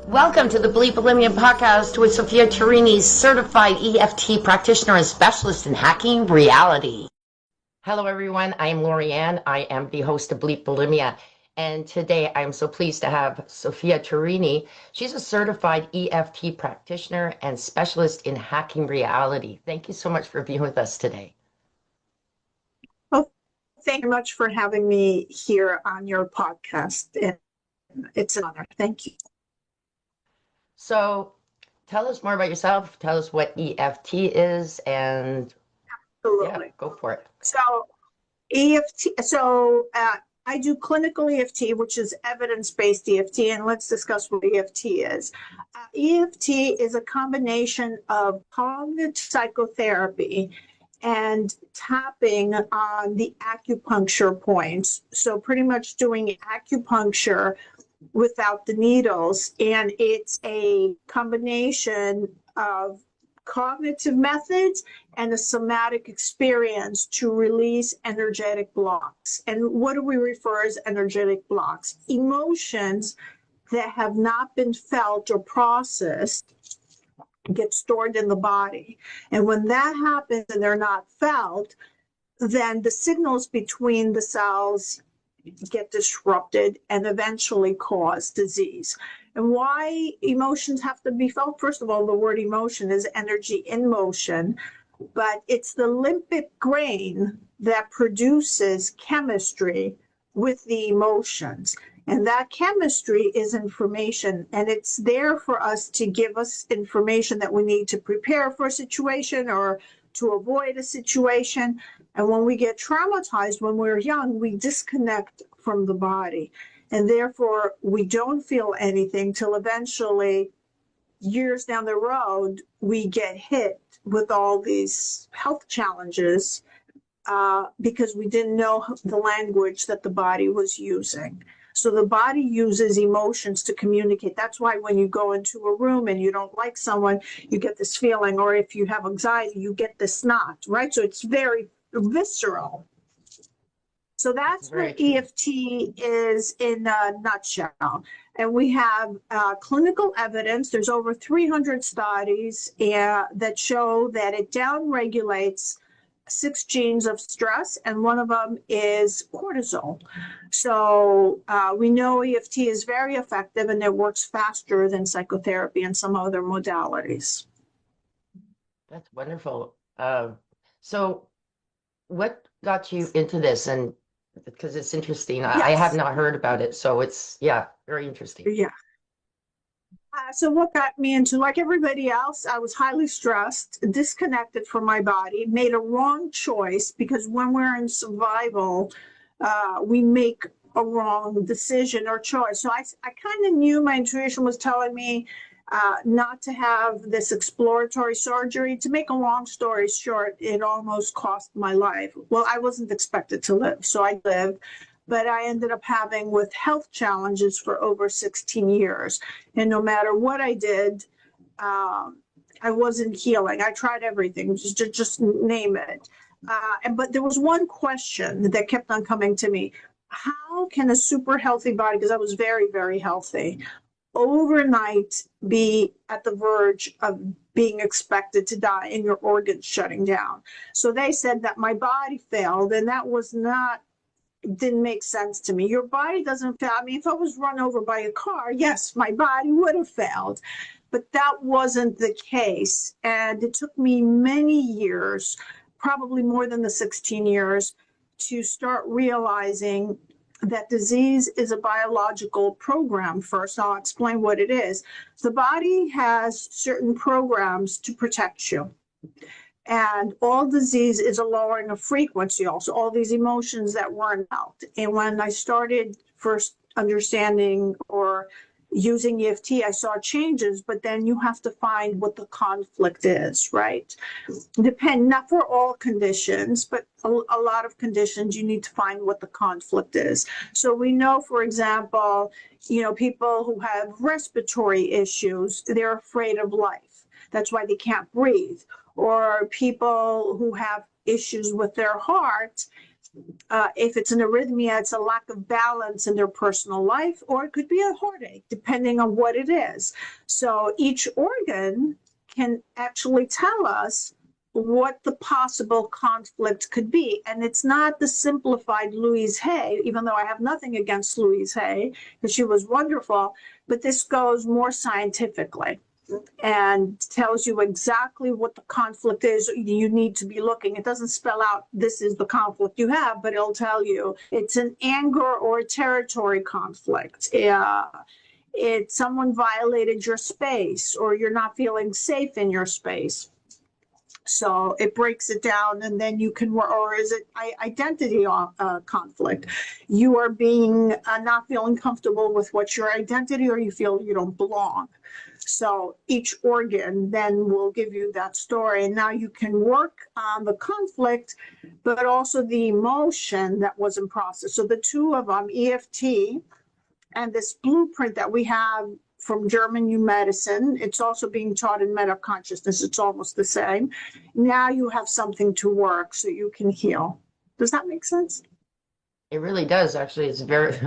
Welcome to the Bleep Bulimia podcast with Sophia certified EFT Practitioner and Specialist in Hacking Reality. Hello everyone, I am Lorianne. I am the host of Bleep Bulimia, and today I am so pleased to have Sophia Turini. She's a certified EFT Practitioner and Specialist in Hacking Reality. Thank you so much for being with us today. Well, thank you much for having me here on your podcast. It's an honor. Thank you. So tell us more about yourself. Tell us what EFT is, and Absolutely. Yeah, go for it. So EFT, I do clinical EFT, which is evidence-based EFT, and let's discuss what EFT is. EFT is a combination of cognitive psychotherapy and tapping on the acupuncture points. So pretty much doing acupuncture without the needles, and it's a combination of cognitive methods and a somatic experience to release energetic blocks. And what do we refer as energetic blocks? Emotions that have not been felt or processed get stored in the body. And when that happens and they're not felt, then the signals between the cells get disrupted and eventually cause disease. And why emotions have to be felt? First of all, the word emotion is energy in motion, but it's the limbic brain that produces chemistry with the emotions. And that chemistry is information, and it's there for us to give us information that we need to prepare for a situation or to avoid a situation. And when we get traumatized when we're young, we disconnect from the body. And therefore, we don't feel anything till eventually, years down the road, we get hit with all these health challenges because we didn't know the language that the body was using. So the body uses emotions to communicate. That's why when you go into a room and you don't like someone, you get this feeling, or if you have anxiety, you get this knot, right? So it's very visceral. So that's what EFT is in a nutshell. And we have clinical evidence. There's over 300 studies that show that it downregulates 6 genes of stress, and one of them is cortisol. So we know EFT is very effective, and it works faster than psychotherapy and some other modalities. That's wonderful. So what got you into this? And because it's interesting, Yes. I have not heard about it. So it's, very interesting. Yeah. So what got me into, like everybody else, I was highly stressed, disconnected from my body, made a wrong choice, because when we're in survival, we make a wrong decision or choice. So I kind of knew my intuition was telling me not to have this exploratory surgery. To make a long story short, it almost cost my life. Well, I wasn't expected to live, so I lived. But I ended up having with health challenges for over 16 years. And no matter what I did, I wasn't healing. I tried everything, just name it. But there was one question that kept on coming to me. How can a super healthy body, because I was very, very healthy, overnight be at the verge of being expected to die and your organs shutting down? So they said that my body failed, and that was not, didn't make sense to me. Your body doesn't fail. I mean, if I was run over by a car, yes, my body would have failed, but that wasn't the case. And it took me many years, probably more than the 16 years, to start realizing that disease is a biological program. First, I'll explain what it is. The body has certain programs to protect you. And all disease is a lowering of frequency also, all these emotions that weren't out. And when I started first understanding or using EFT, I saw changes, but then you have to find what the conflict is, right? Not for all conditions, but a lot of conditions, you need to find what the conflict is. So we know, for example, people who have respiratory issues, they're afraid of life. That's why they can't breathe. Or people who have issues with their heart, If it's an arrhythmia, it's a lack of balance in their personal life, or it could be a heartache, depending on what it is. So each organ can actually tell us what the possible conflict could be. And it's not the simplified Louise Hay, even though I have nothing against Louise Hay, because she was wonderful, but this goes more scientifically and tells you exactly what the conflict is you need to be looking. It doesn't spell out this is the conflict you have, but it'll tell you it's an anger or a territory conflict. It's someone violated your space, or you're not feeling safe in your space. So it breaks it down, and then you can, or is it identity conflict? You are being not feeling comfortable with what's your identity, or you feel you don't belong. So each organ then will give you that story, and now you can work on the conflict, but also the emotion that wasn't processed. So the two of them, EFT and this blueprint that we have from German New Medicine, it's also being taught in meta consciousness. It's almost the same. Now you have something to work so you can heal. Does that make sense? It really does, actually. It's very,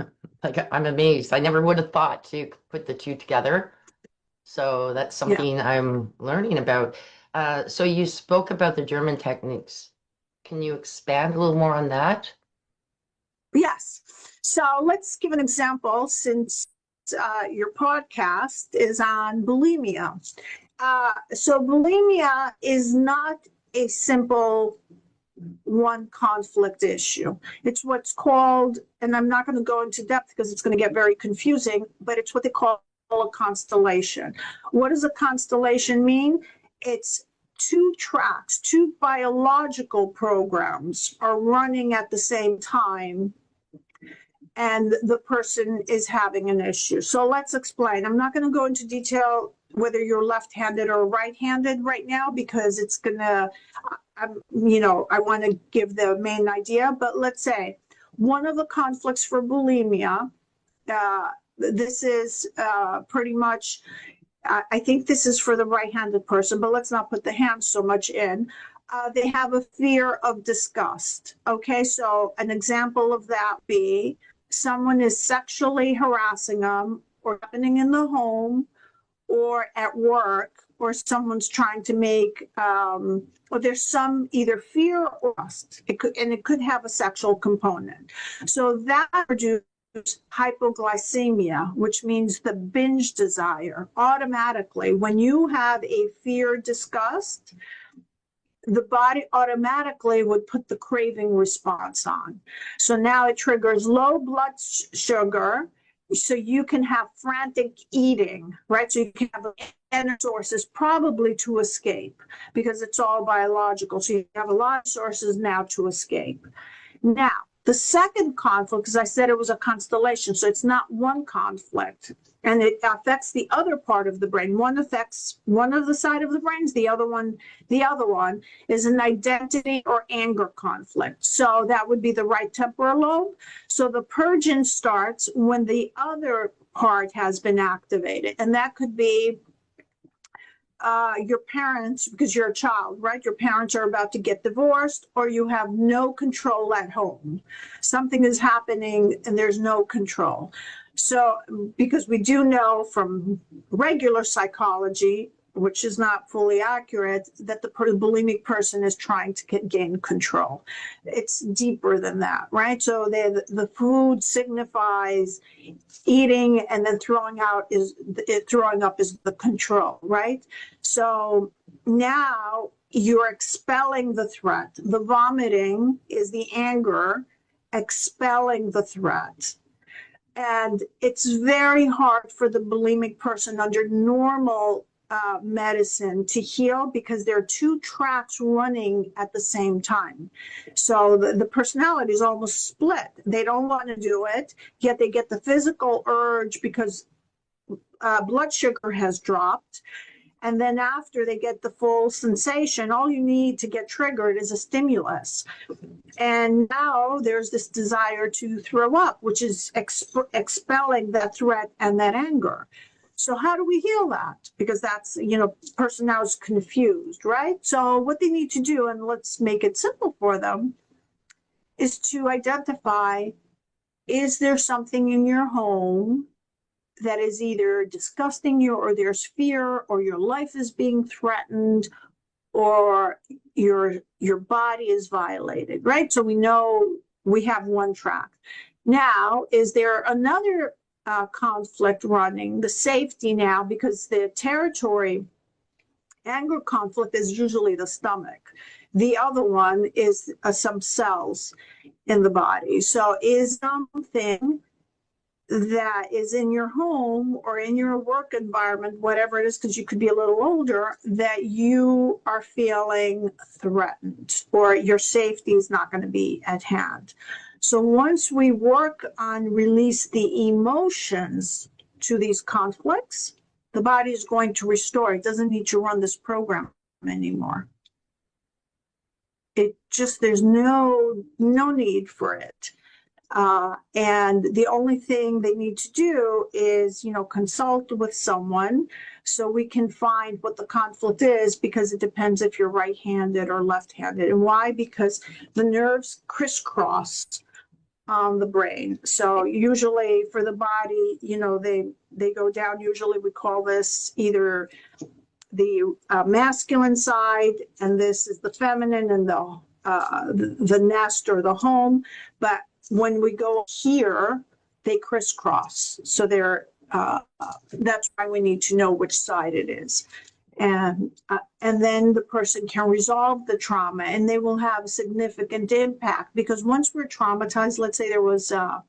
like, I'm amazed. I never would have thought to put the two together. So that's something I'm learning about. So you spoke about the German techniques. Can you expand a little more on that? Yes. So let's give an example, since your podcast is on bulimia. So bulimia is not a simple one conflict issue. It's what's called, and I'm not going to go into depth because it's going to get very confusing, but it's what they call a constellation. What does a constellation mean? It's two tracks, two biological programs are running at the same time, and the person is having an issue. So let's explain. I'm not going to go into detail whether you're left-handed or right-handed right now, because it's going to, I want to give the main idea. But let's say one of the conflicts for bulimia, this is pretty much, I think this is for the right-handed person, but let's not put the hands so much in. They have a fear of disgust. Okay, so an example of that be someone is sexually harassing them, or happening in the home or at work, or someone's trying to make, or there's some either fear or lust. It could have a sexual component. So that produces hypoglycemia, which means the binge desire. Automatically, when you have a fear disgust, the body automatically would put the craving response on. So now it triggers low blood sugar, so you can have frantic eating, right? So you can have energy sources probably to escape, because it's all biological. So you have a lot of sources now to escape. Now, the second conflict, because I said it was a constellation, so it's not one conflict, and it affects the other part of the brain. One affects one of the side of the brains, the other one is an identity or anger conflict. So that would be the right temporal lobe. So the purging starts when the other part has been activated, and that could be your parents, because you're a child, right? Your parents are about to get divorced, or you have no control at home. Something is happening and there's no control. So, because we do know from regular psychology, which is not fully accurate, that the bulimic person is trying to gain control. It's deeper than that, right? So the food signifies eating, and then throwing up is the control, right? So now you're expelling the threat. The vomiting is the anger expelling the threat. And it's very hard for the bulimic person under normal medicine to heal, because there are two tracks running at the same time. So the personality is almost split. They don't want to do it, yet they get the physical urge because blood sugar has dropped. And then after they get the full sensation, all you need to get triggered is a stimulus. And now there's this desire to throw up, which is expelling that threat and that anger. So how do we heal that? Because that's, person now is confused, right? So what they need to do, and let's make it simple for them, is to identify, is there something in your home that is either disgusting you, or there's fear, or your life is being threatened, or your body is violated, right? So we know we have one track. Now, is there another conflict running, the safety now, because the territory, anger conflict is usually the stomach. The other one is some cells in the body. So is something that is in your home or in your work environment, whatever it is, because you could be a little older, that you are feeling threatened, or your safety is not going to be at hand. So once we work on release the emotions to these conflicts, the body is going to restore. It doesn't need to run this program anymore. It just, there's no need for it. And the only thing they need to do is, consult with someone so we can find what the conflict is, because it depends if you're right-handed or left-handed. And why? Because the nerves crisscross on the brain. So usually for the body, they go down. Usually we call this either the masculine side, and this is the feminine, and the nest or the home. But when we go here, they crisscross. So that's why we need to know which side it is. And then the person can resolve the trauma, and they will have a significant impact, because once we're traumatized, let's say there was a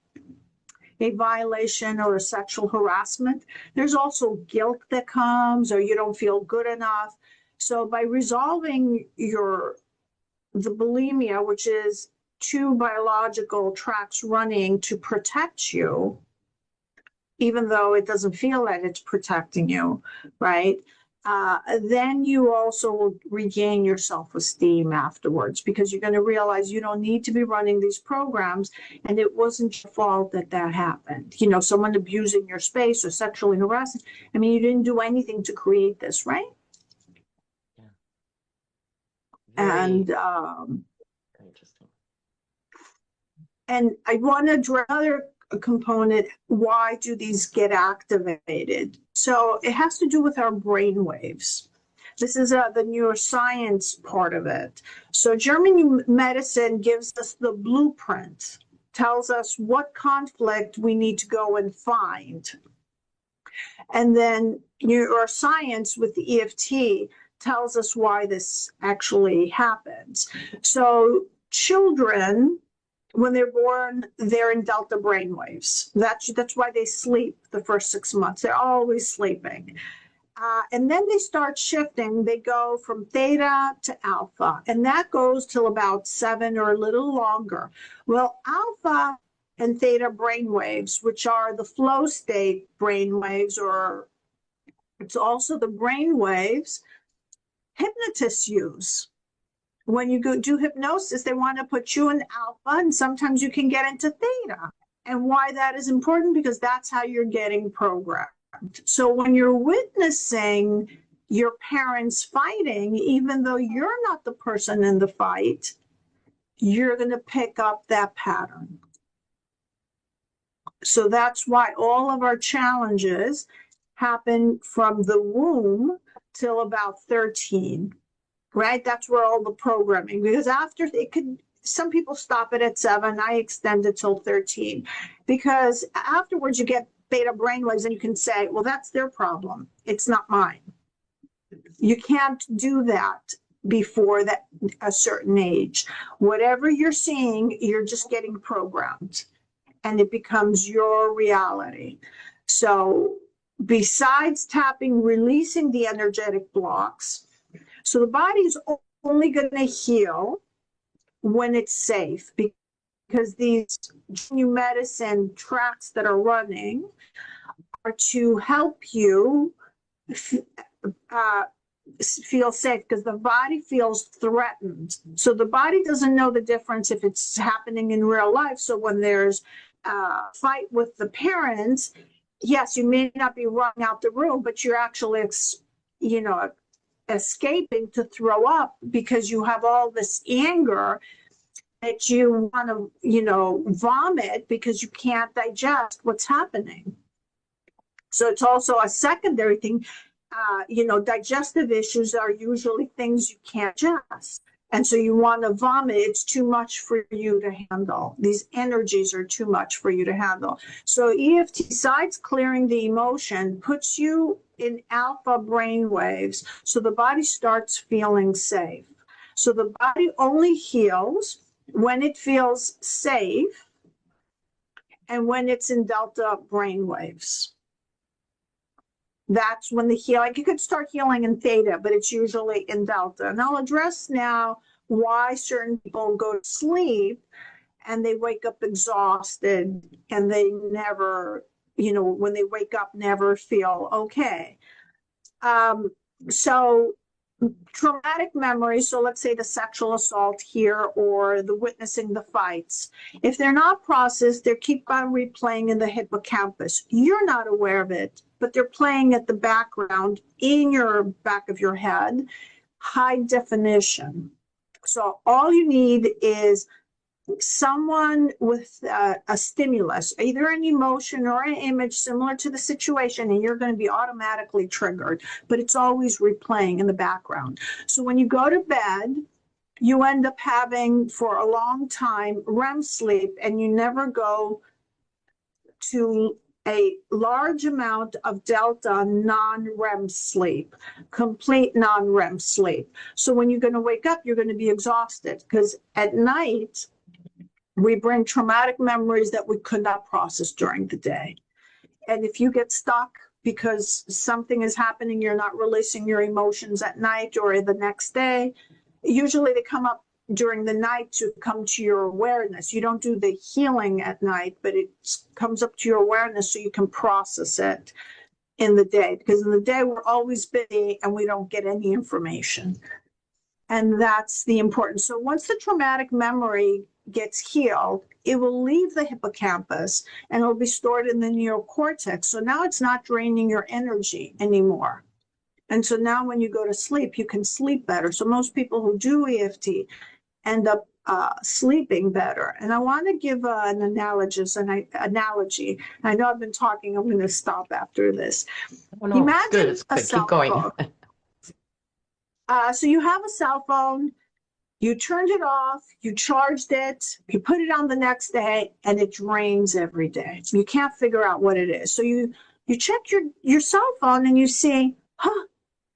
violation or a sexual harassment, there's also guilt that comes, or you don't feel good enough. So by resolving the bulimia, which is two biological tracks running to protect you, even though it doesn't feel that it's protecting you, right? Then you also will regain your self-esteem afterwards, because you're going to realize you don't need to be running these programs, and it wasn't your fault that happened. Someone abusing your space or sexually harassing. I mean, you didn't do anything to create this, right? Yeah. And interesting. And I want to address another component. Why do these get activated? So it has to do with our brain waves. This is the neuroscience part of it. So German medicine gives us the blueprint, tells us what conflict we need to go and find. And then neuroscience with the EFT tells us why this actually happens. So children, when they're born, they're in delta brainwaves. That's why they sleep the first 6 months. They're always sleeping. And then they start shifting. They go from theta to alpha, and that goes till about 7 or a little longer. Well, alpha and theta brainwaves, which are the flow state brainwaves, or it's also the brainwaves hypnotists use. When you go do hypnosis, they want to put you in alpha, and sometimes you can get into theta. And why that is important, because that's how you're getting programmed. So when you're witnessing your parents fighting, even though you're not the person in the fight, you're going to pick up that pattern. So that's why all of our challenges happen from the womb till about 13. Right? That's where all the programming, because after some people stop it at 7. I extend it till 13, because afterwards you get beta brainwaves, and you can say, well, that's their problem. It's not mine. You can't do that before a certain age. Whatever you're seeing, you're just getting programmed, and it becomes your reality. So besides tapping, releasing the energetic blocks, so the body is only going to heal when it's safe, because these new medicine tracks that are running are to help you feel safe, because the body feels threatened. So the body doesn't know the difference if it's happening in real life. So when there's a fight with the parents, yes, you may not be running out the room, but you're actually, escaping to throw up, because you have all this anger that you want to, vomit because you can't digest what's happening. So it's also a secondary thing. Digestive issues are usually things you can't digest. And so you want to vomit. It's too much for you to handle. These energies are too much for you to handle. So EFT, besides clearing the emotion, puts you in alpha brain waves. So the body starts feeling safe. So the body only heals when it feels safe and when it's in delta brain waves. That's when the healing, you could start healing in theta, but it's usually in delta. And I'll address now why certain people go to sleep and they wake up exhausted and they never, when they wake up, never feel okay. So traumatic memories, so let's say the sexual assault here or the witnessing the fights, if they're not processed, they keep on replaying in the hippocampus. You're not aware of it, but they're playing at the background in your back of your head, high definition. So all you need is someone with a stimulus, either an emotion or an image similar to the situation, and you're going to be automatically triggered, but it's always replaying in the background. So when you go to bed, you end up having for a long time REM sleep, and you never go to a large amount of delta non-REM sleep, complete non-REM sleep. So when you're going to wake up, you're going to be exhausted, because at night, we bring traumatic memories that we could not process during the day. And if you get stuck because something is happening, you're not releasing your emotions at night or the next day, usually they come up during the night to come to your awareness. You don't do the healing at night, but it comes up to your awareness so you can process it in the day. Because in the day, we're always busy and we don't get any information. And that's the importance. So once the traumatic memory gets healed, it will leave the hippocampus and it'll be stored in the neocortex. So now it's not draining your energy anymore. And so now when you go to sleep, you can sleep better. So most people who do EFT end up sleeping better. And I want to give an analogy. I know I've been talking. I'm going to stop after this. Oh, no, Imagine it's good. a cell Keep going. phone. So you have a cell phone. You turned it off, you charged it, you put it on the next day, and it drains every day. You can't figure out what it is. So you check your cell phone and you see,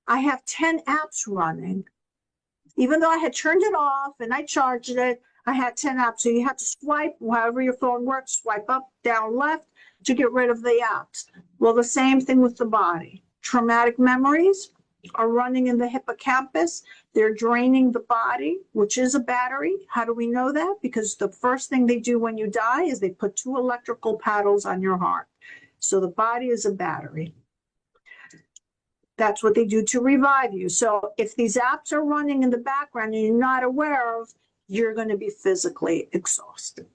I have 10 apps running. Even though I had turned it off and I charged it, I had 10 apps. So you have to swipe, however your phone works, swipe up, down, left to get rid of the apps. Well, the same thing with the body. Traumatic memories are running in the hippocampus. They're draining the body, which is a battery. How do we know that? Because the first thing they do when you die is they put 2 electrical paddles on your heart. So the body is a battery. That's what they do to revive you. So if these apps are running in the background and you're not aware of, you're going to be physically exhausted.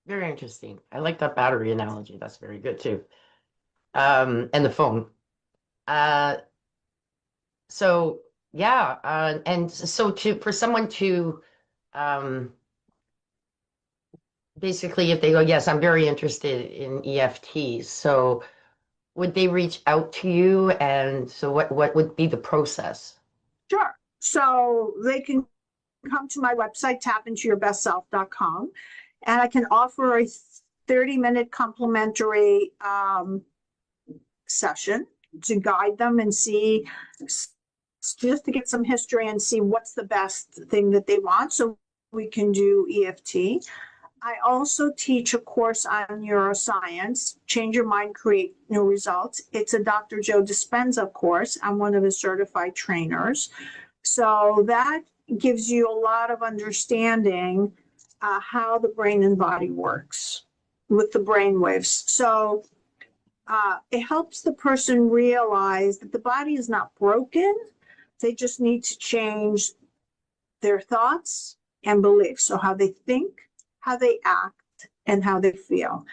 Very interesting. I like that battery analogy. That's very good too. And the phone. So yeah, and so for someone to basically, if they go, yes, I'm very interested in EFTs, so would they reach out to you? And so what would be the process? Sure. So they can come to my website, tapintoyourbestself.com, and I can offer a 30-minute complimentary session to guide them and see, just to get some history and see what's the best thing that they want, so we can do EFT. I also teach a course on neuroscience, Change Your Mind, Create New Results. It's a Dr. Joe Dispenza course. I'm one of his certified trainers. So that gives you a lot of understanding how the brain and body works with the brain waves. So it helps the person realize that the body is not broken. They just need to change their thoughts and beliefs. So how they think, how they act, and how they feel.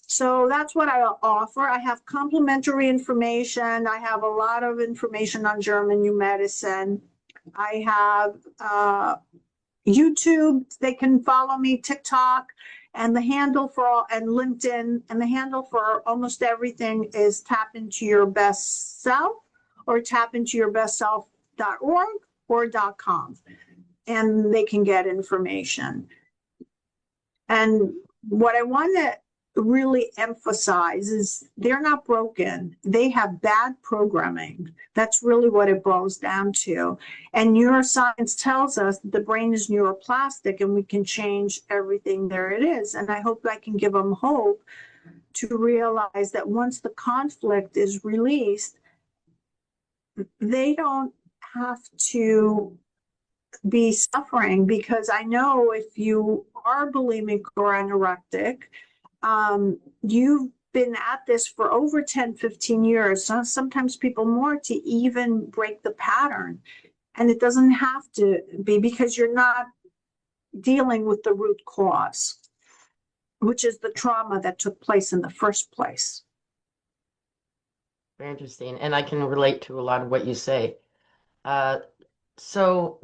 So that's what I offer. I have complementary information. I have a lot of information on German new medicine. I have YouTube, they can follow me, TikTok, and the handle for all, and LinkedIn, and the handle for almost everything is tap into your best self or tap into your best self.org or .com, and they can get information. And what I want to really emphasize is they're not broken. They have bad programming. That's really what it boils down to. And neuroscience tells us that the brain is neuroplastic and we can change everything there it is. And I hope I can give them hope to realize that once the conflict is released, they don't have to be suffering, because I know if you are bulimic or anorectic, you've been at this for over 10, 15 years, sometimes people more, to even break the pattern. And it doesn't have to be, because you're not dealing with the root cause, which is the trauma that took place in the first place. Very interesting. And I can relate to a lot of what you say. So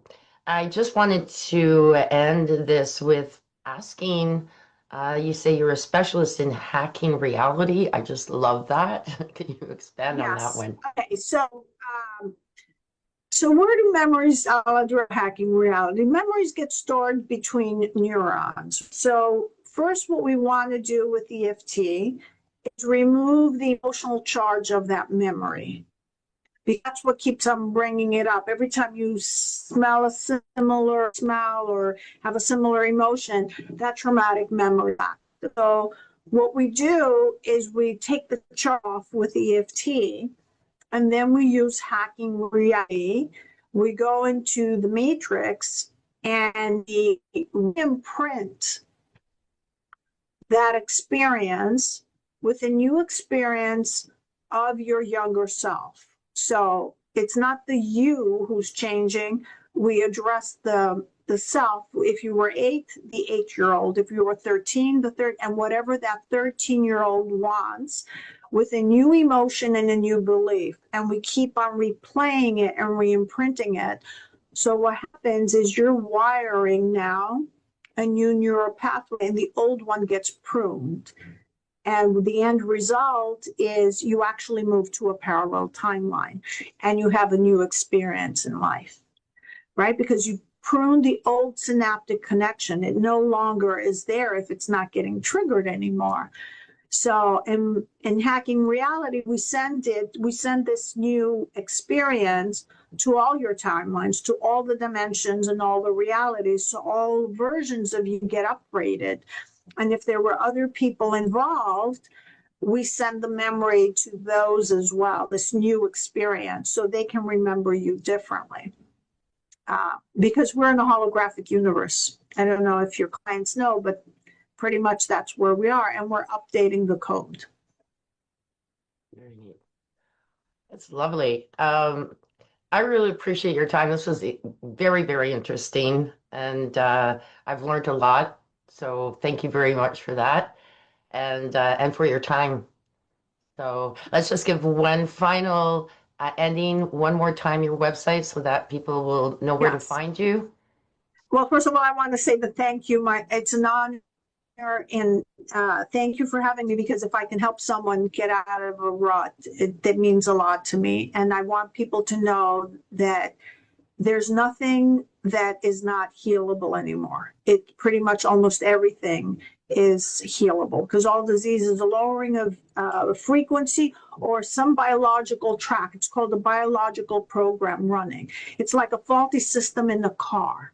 I just wanted to end this with asking, you say you're a specialist in hacking reality. I just love that. Can you expand on that one? Okay, so where do memories, under hacking reality, memories get stored between neurons. So first, what we want to do with EFT is remove the emotional charge of that memory. Because that's what keeps on bringing it up. Every time you smell a similar smell or have a similar emotion, that traumatic memory back. So what we do is we take the charge off with EFT, and then we use hacking reality. We go into the matrix and we imprint that experience with a new experience of your younger self. So it's not the you who's changing. We address the self. If you were 8, the 8-year-old. If you were 13, the third, and whatever that 13-year-old wants, with a new emotion and a new belief. And we keep on replaying it and re-imprinting it. So what happens is you're wiring now a new neural pathway, and the old one gets pruned. And the end result is you actually move to a parallel timeline and you have a new experience in life, right? Because you prune the old synaptic connection. It no longer is there if it's not getting triggered anymore. So in hacking reality, we send this new experience to all your timelines, to all the dimensions and all the realities. So all versions of you get upgraded. And if there were other people involved, we send the memory to those as well, this new experience, so they can remember you differently. Because we're in a holographic universe. I don't know if your clients know, but pretty much that's where we are, and we're updating the code. Very neat. That's lovely. I really appreciate your time. This was very, very interesting, and I've learned a lot. So thank you very much for that, and for your time. So let's just give one final ending one more time, your website, so that people will know where to find you. Well, first of all, I want to say that thank you. It's an honor, and thank you for having me, because if I can help someone get out of a rut, that means a lot to me. And I want people to know that there's nothing that is not healable anymore. It pretty much almost everything is healable, because all disease is a lowering of frequency or some biological track. It's called a biological program running. It's like a faulty system in the car,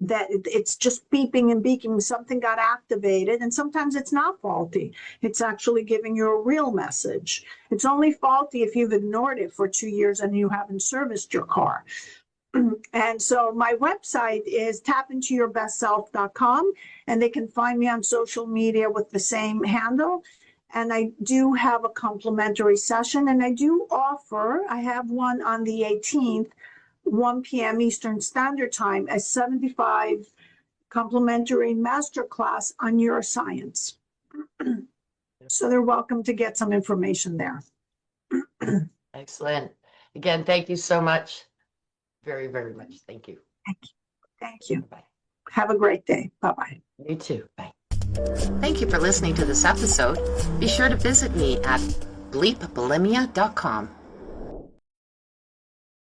that it's just beeping and beeping. Something got activated, and sometimes it's not faulty. It's actually giving you a real message. It's only faulty if you've ignored it for 2 years and you haven't serviced your car. And so my website is tapintourbestself.com, and they can find me on social media with the same handle. And I do have a complimentary session, and I do offer, I have one on the 18th, 1 p.m. Eastern Standard Time, a 75 complimentary masterclass on neuroscience. So they're welcome to get some information there. Excellent. Again, thank you so much. Very, very much. Thank you. Thank you. Thank you. Bye. Have a great day. Bye-bye. You too. Bye. Thank you for listening to this episode. Be sure to visit me at bleepbulimia.com.